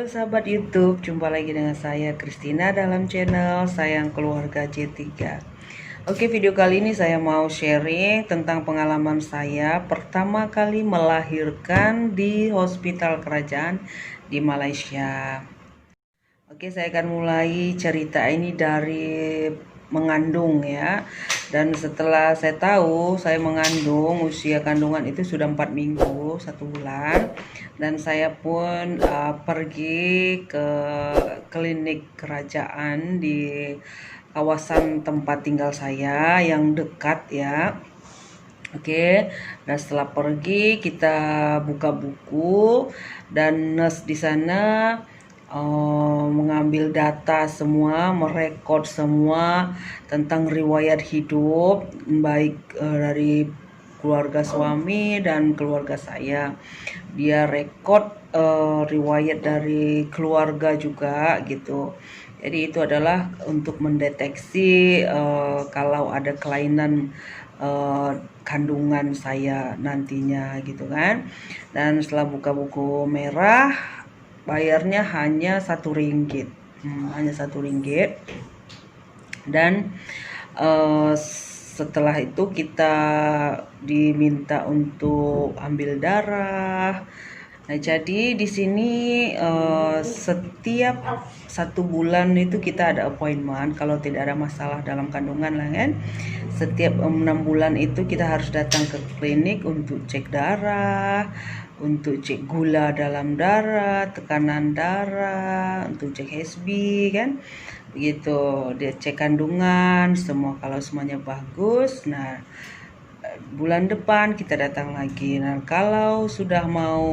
Halo sahabat YouTube, jumpa lagi dengan saya Christina dalam channel Sayang Keluarga C3. Oke, video kali ini saya mau sharing tentang pengalaman saya pertama kali melahirkan di hospital kerajaan di Malaysia. Oke, saya akan mulai cerita ini dari mengandung ya. Dan setelah saya tahu saya mengandung, usia kandungan itu sudah 4 minggu, 1 bulan. Dan saya pun pergi ke klinik kerajaan di kawasan tempat tinggal saya yang dekat ya. Oke, dan setelah pergi kita buka buku dan nurse di sana mengambil data semua, merekod semua tentang riwayat hidup baik dari keluarga suami dan keluarga saya. Dia rekod riwayat dari keluarga juga gitu. Jadi itu adalah untuk mendeteksi kalau ada kelainan kandungan saya nantinya gitu kan. Dan setelah buka buku merah, bayarnya hanya RM1, hanya RM1. Dan setelah itu kita diminta untuk ambil darah. Nah, jadi di sini setiap 1 bulan itu kita ada appointment kalau tidak ada masalah dalam kandungan lah kan. Setiap 6 bulan itu kita harus datang ke klinik untuk cek darah, untuk cek gula dalam darah, tekanan darah, untuk cek HB kan. Begitu, dia cek kandungan semua, kalau semuanya bagus. Nah, bulan depan kita datang lagi. Nah, kalau sudah mau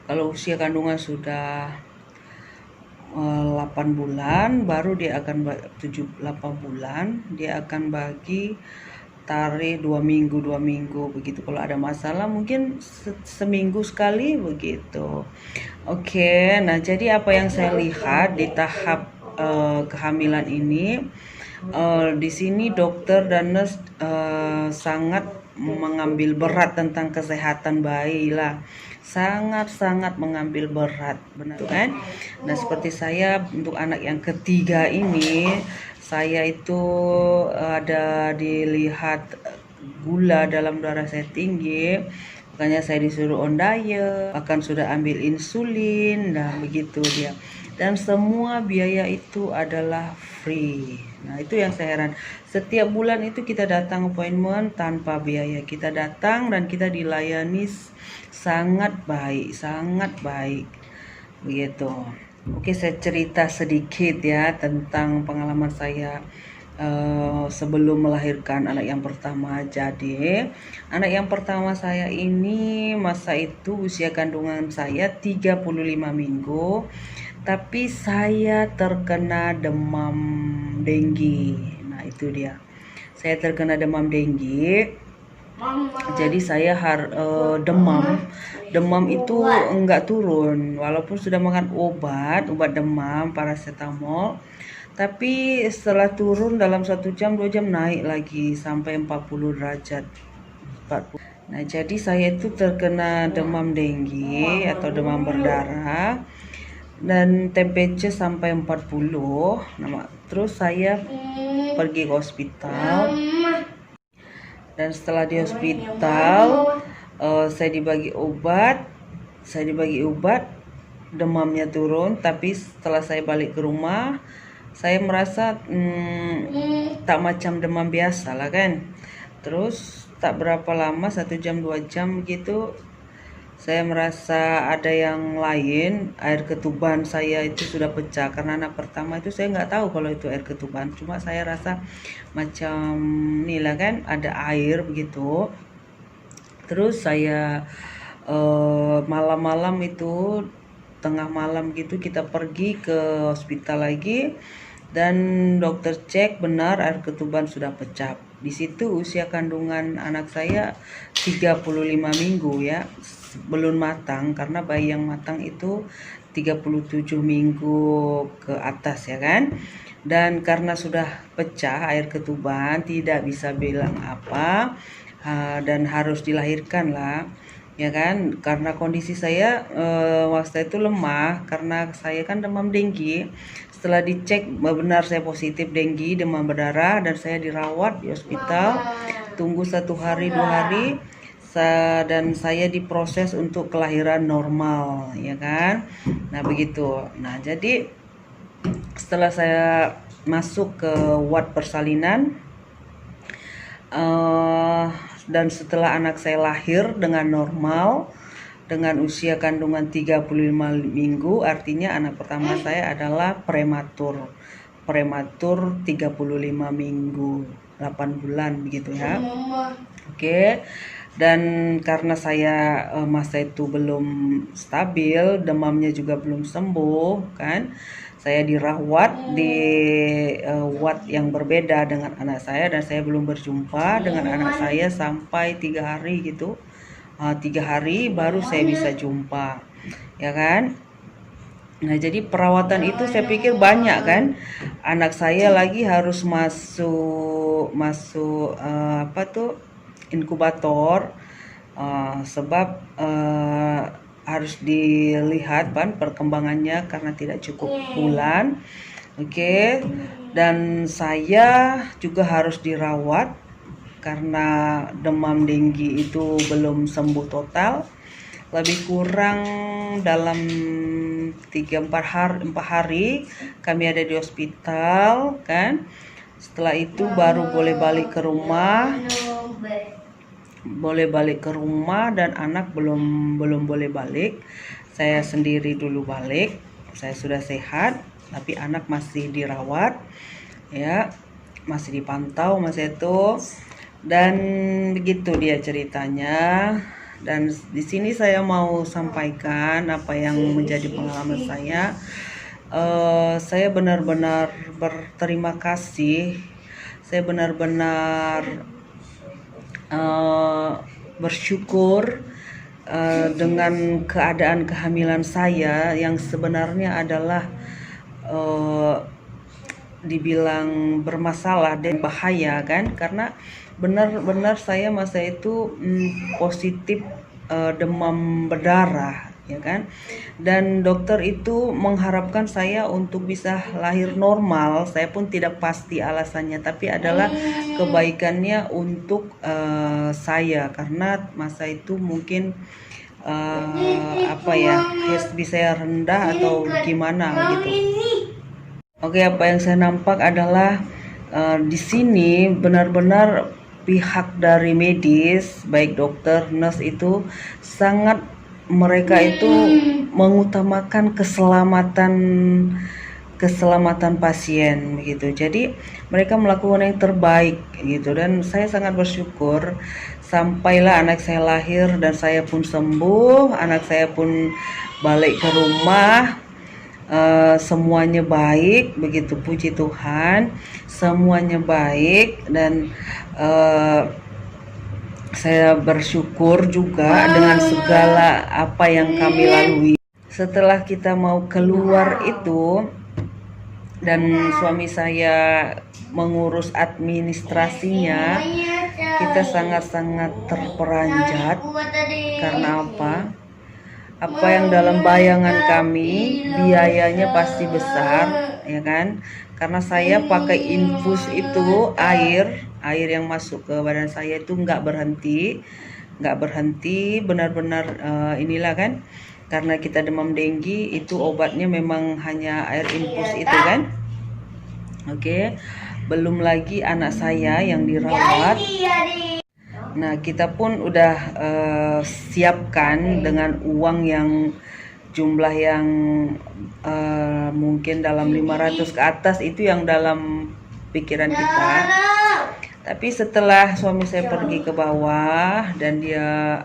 kalau usia kandungan sudah 8 bulan, baru dia akan 8 bulan dia akan bagi tarik 2 minggu begitu. Kalau ada masalah mungkin seminggu sekali begitu. Oke, nah jadi apa yang saya lihat di tahap kehamilan ini, di sini dokter dan nurse sangat mengambil berat tentang kesehatan bayi lah, sangat mengambil berat, benar kan? Nah, seperti saya untuk anak yang ketiga ini, saya itu ada dilihat gula dalam darah saya tinggi, makanya saya disuruh on diet, bahkan sudah ambil insulin. Nah, begitu dia. Dan semua biaya itu adalah free. Nah, itu yang saya heran. Setiap bulan itu kita datang appointment tanpa biaya. Kita datang dan kita dilayani sangat baik. Begitu. Oke, saya cerita sedikit ya tentang pengalaman saya sebelum melahirkan anak yang pertama. Jadi, anak yang pertama saya ini masa itu usia kandungan saya 35 minggu. Tapi saya terkena demam denggi. Nah, itu dia. Saya terkena demam denggi. Jadi saya demam itu enggak turun walaupun sudah makan obat demam paracetamol, tapi setelah turun dalam 1 jam 2 jam naik lagi sampai 40 derajat. Nah, jadi saya itu terkena demam denggi atau demam berdarah dan temperature sampai 40. Nah, terus saya pergi ke hospital. Dan setelah di hospital saya dibagi obat, demamnya turun. Tapi setelah saya balik ke rumah, saya merasa tak macam demam biasa lah kan. Terus tak berapa lama, 1 jam 2 jam gitu, saya merasa ada yang lain. Air ketuban saya itu sudah pecah. Karena anak pertama itu saya nggak tahu kalau itu air ketuban. Cuma saya rasa macam inilah kan, ada air begitu. Terus saya malam-malam itu, tengah malam gitu, kita pergi ke hospital lagi. Dan dokter cek benar air ketuban sudah pecah. Di situ usia kandungan anak saya 35 minggu ya, belum matang, karena bayi yang matang itu 37 minggu ke atas ya kan. Dan karena sudah pecah air ketuban, tidak bisa bilang apa, dan harus dilahirkan lah. ya kan, karena kondisi saya waktu itu lemah karena saya kan demam denggi. Setelah dicek benar saya positif denggi, demam berdarah, dan saya dirawat di hospital, tunggu 1 hari 2 hari, dan saya diproses untuk kelahiran normal, ya kan. Nah begitu. Nah jadi setelah saya masuk ke ward persalinan, dan setelah anak saya lahir dengan normal, dengan usia kandungan 35 minggu, artinya anak pertama saya adalah prematur 35 minggu 8 bulan begitu ya. Oke. Dan karena saya masa itu belum stabil, demamnya juga belum sembuh kan, saya dirawat di ward yang berbeda dengan anak saya, dan saya belum berjumpa dengan anak saya sampai 3 hari gitu. 3 hari baru saya bisa jumpa, ya kan. Nah jadi perawatan itu saya pikir banyak kan, anak saya lagi harus masuk inkubator, sebab harus dilihat kan perkembangannya karena tidak cukup bulan. Oke. Dan saya juga harus dirawat karena demam denggi itu belum sembuh total, lebih kurang dalam 3-4 hari kami ada di hospital kan. Setelah itu baru boleh balik ke rumah, dan anak belum boleh balik. Saya sendiri dulu balik, saya sudah sehat, tapi anak masih dirawat ya, masih dipantau masih itu. Dan begitu dia ceritanya. Dan di sini saya mau sampaikan apa yang menjadi pengalaman saya. Saya benar-benar berterima kasih. Saya benar-benar bersyukur dengan keadaan kehamilan saya yang sebenarnya adalah dibilang bermasalah dan bahaya kan, karena benar-benar saya masa itu positif demam berdarah ya kan, dan dokter itu mengharapkan saya untuk bisa lahir normal. Saya pun tidak pasti alasannya, tapi adalah kebaikannya untuk saya, karena masa itu mungkin HSP saya rendah atau gimana gitu. Oke, apa yang saya nampak adalah di sini benar-benar pihak dari medis, baik dokter, nurse itu sangat, mereka itu mengutamakan keselamatan pasien begitu. Jadi mereka melakukan yang terbaik gitu, dan saya sangat bersyukur sampailah anak saya lahir dan saya pun sembuh, anak saya pun balik ke rumah. Semuanya baik begitu, puji Tuhan, semuanya baik. Dan saya bersyukur juga dengan segala apa yang kami lalui. Setelah kita mau keluar itu, dan suami saya mengurus administrasinya, kita sangat-sangat terperanjat. Karena apa yang dalam bayangan kami biayanya pasti besar ya kan, karena saya pakai infus itu, air yang masuk ke badan saya itu nggak berhenti benar-benar. Inilah kan, karena kita demam denggi itu obatnya memang hanya air infus itu kan. Oke. Belum lagi anak saya yang dirawat. Nah, kita pun udah siapkan dengan uang yang jumlah yang mungkin dalam 500 ke atas, itu yang dalam pikiran kita. Tapi setelah suami saya pergi ke bawah dan dia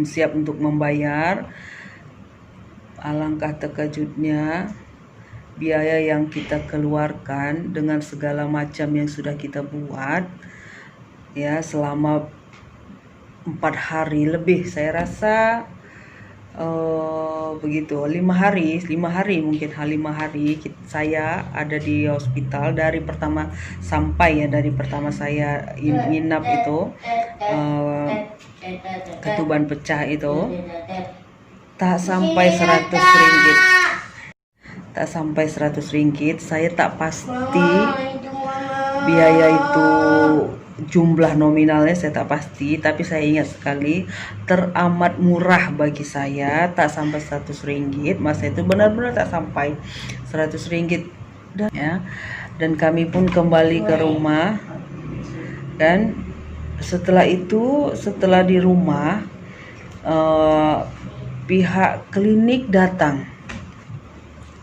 siap untuk membayar, alangkah terkejutnya biaya yang kita keluarkan dengan segala macam yang sudah kita buat ya selama 4 hari lebih. Saya rasa begitu 5 hari mungkin 5 hari saya ada di hospital dari pertama saya nginap itu, ketuban pecah itu tak sampai 100 ringgit. Tak sampai 100 ringgit. Saya tak pasti biaya itu, jumlah nominalnya saya tak pasti, tapi saya ingat sekali teramat murah bagi saya, tak sampai 100 ringgit. Masa itu benar-benar tak sampai 100 ringgit dan kami pun kembali ke rumah. Dan setelah itu, setelah di rumah, pihak klinik datang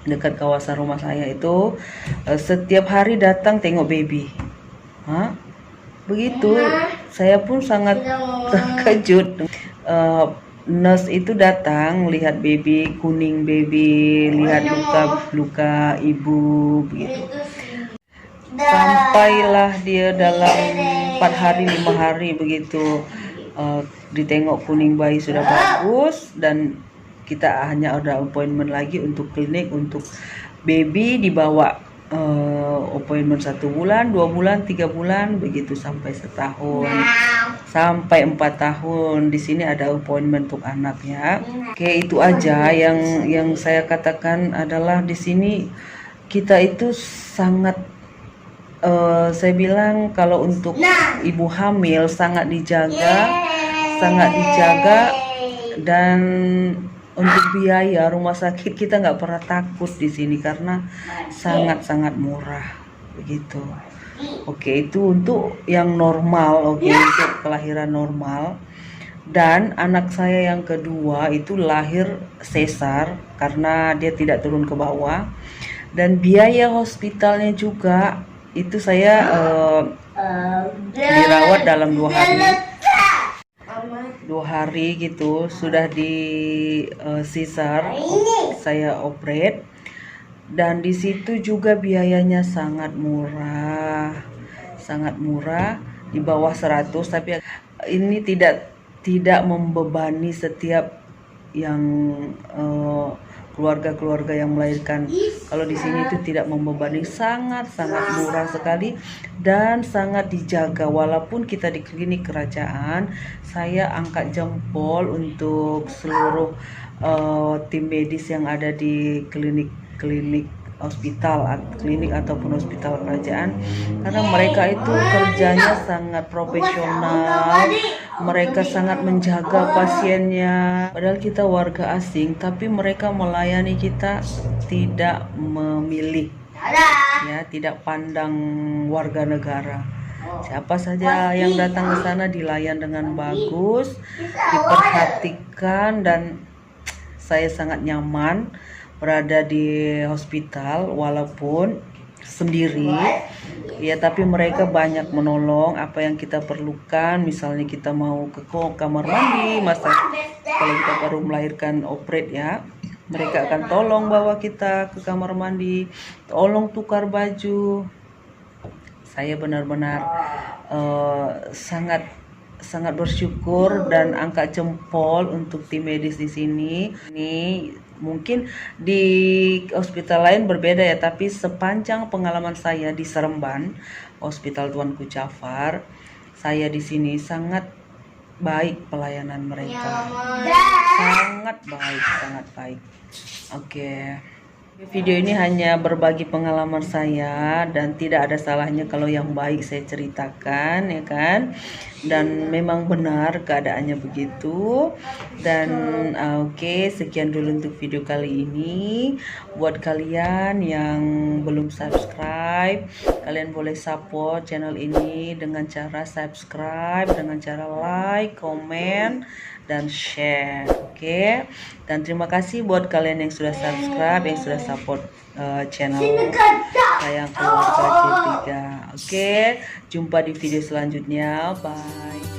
dekat kawasan rumah saya itu, setiap hari datang tengok baby. Begitu, saya pun sangat terkejut. Nurse itu datang lihat baby, kuning baby, lihat luka ibu begitu. Sampailah dia dalam 4 hari 5 hari begitu, ditengok kuning bayi sudah bagus, dan kita hanya ada appointment lagi untuk klinik untuk baby, dibawa appointment 1 bulan, 2 bulan, 3 bulan begitu sampai setahun, sampai 4 tahun. Di sini ada appointment untuk anak ya. Oke, itu aja yang saya katakan adalah di sini kita itu sangat, saya bilang kalau untuk ibu hamil sangat dijaga, dan untuk biaya rumah sakit kita nggak pernah takut di sini karena sangat-sangat murah begitu. Oke, itu untuk yang normal, untuk kelahiran normal. Dan anak saya yang kedua itu lahir sesar karena dia tidak turun ke bawah, dan biaya hospitalnya juga itu saya dirawat dalam 2 hari gitu, sudah di sesar, saya operate, dan di situ juga biayanya sangat murah, di bawah 100, tapi ini tidak membebani setiap yang keluarga yang melahirkan. Kalau di sini itu tidak membebani, sangat murah sekali dan sangat dijaga. Walaupun kita di klinik kerajaan, saya angkat jempol untuk seluruh tim medis yang ada di klinik ataupun hospital kerajaan, karena mereka itu kerjanya sangat profesional, mereka sangat menjaga pasiennya. Padahal kita warga asing, tapi mereka melayani kita tidak memilih ya, tidak pandang warga negara. Siapa saja yang datang ke sana dilayan dengan bagus, diperhatikan, dan saya sangat nyaman berada di hospital walaupun sendiri ya, tapi mereka banyak menolong apa yang kita perlukan. Misalnya kita mau ke kamar mandi, kalau kita baru melahirkan operate ya, mereka akan tolong bawa kita ke kamar mandi, tolong tukar baju. Saya benar-benar sangat bersyukur dan angkat jempol untuk tim medis di sini. Ini mungkin di hospital lain berbeda ya, tapi sepanjang pengalaman saya di Seremban, Hospital Tuanku Jafar, saya di sini sangat baik pelayanan mereka. Sangat baik. Oke. Video ini hanya berbagi pengalaman saya, dan tidak ada salahnya kalau yang baik saya ceritakan ya kan, dan memang benar keadaannya begitu. Dan oke, sekian dulu untuk video kali ini. Buat kalian yang belum subscribe, kalian boleh support channel ini dengan cara subscribe, dengan cara like, comment, dan share. Oke. Dan terima kasih buat kalian yang sudah subscribe, yang sudah support channel saya Keluarga C3. Oke, jumpa di video selanjutnya. Bye.